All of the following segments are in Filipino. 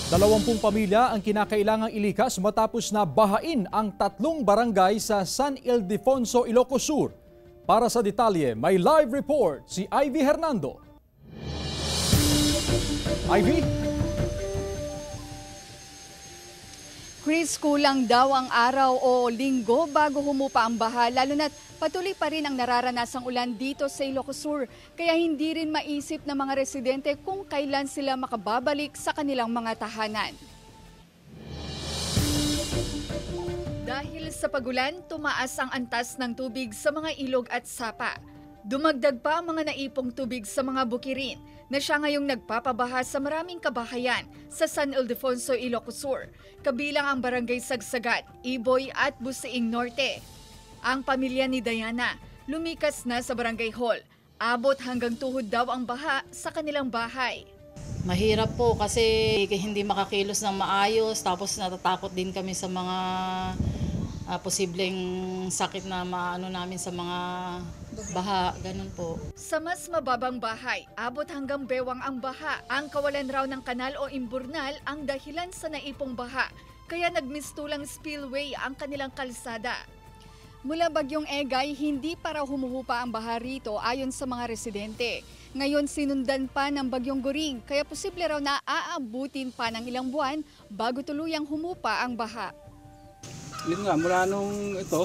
20 pamilya ang kinakailangang ilikas matapos na bahain ang 3 barangay sa San Ildefonso, Ilocos Sur. Para sa detalye, may live report si Ivy Hernando. Ivy? Chris, kulang daw ang araw o linggo bago humupa ang baha, lalo na't patuloy pa rin ang nararanasang ulan dito sa Ilocos Sur. Kaya hindi rin maisip ng mga residente kung kailan sila makababalik sa kanilang mga tahanan. Dahil sa pagulan, tumaas ang antas ng tubig sa mga ilog at sapa. Dumagdag pa ang mga naipong tubig sa mga bukirin na siya ngayong nagpapabaha sa maraming kabahayan sa San Ildefonso, Ilocos Sur, kabilang ang barangay Sagsagat, Iboy at Busiing Norte. Ang pamilya ni Diana lumikas na sa barangay hall. Abot hanggang tuhod daw ang baha sa kanilang bahay. Mahirap po kasi hindi makakilos ng maayos, tapos natatakot din kami sa mga posibleng sakit na maano namin sa mga baha, ganun po. Sa mas mababang bahay, abot hanggang bewang ang baha. Ang kawalan raw ng kanal o imburnal ang dahilan sa naipong baha, kaya nagmistulang spillway ang kanilang kalsada. Mula Bagyong Egay, hindi para humuhupa ang baha rito ayon sa mga residente. Ngayon sinundan pa ng Bagyong Goring, kaya posible raw na aabutin pa ng ilang buwan bago tuluyang humupa ang baha. Yun nga, mula nung ito,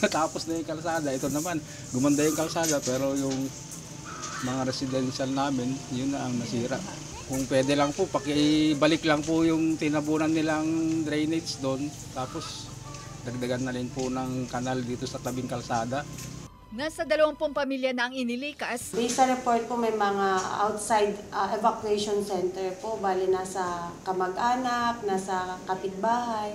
natapos na yung kalsada. Ito naman, gumanda yung kalsada pero yung mga residential namin, yun na ang nasira. Kung pwede lang po, pakibalik lang po yung tinabunan nilang drainage doon. Tapos dagdagan na rin po ng kanal dito sa tabing kalsada. Nasa 20 pamilya na ang inilikas. Based sa report po, may mga outside evacuation center po. Bali nasa kamag-anak, nasa kapitbahay.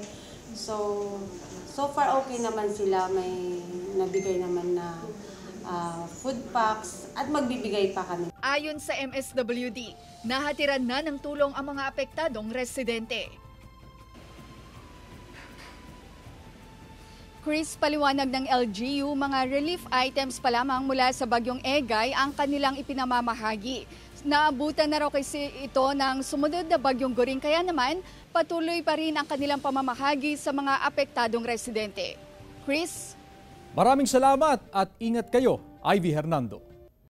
So far okay naman sila, may nabigay naman na food packs at magbibigay pa kami. Ayon sa MSWD, nahatiran na ng tulong ang mga apektadong residente. Chris, paliwanag ng LGU, mga relief items pa lamang mula sa Bagyong Egay ang kanilang ipinamamahagi. Naabutan na raw kasi ito ng sumunod na Bagyong Goring, kaya naman patuloy pa rin ang kanilang pamamahagi sa mga apektadong residente. Chris? Maraming salamat at ingat kayo, Ivy Hernando.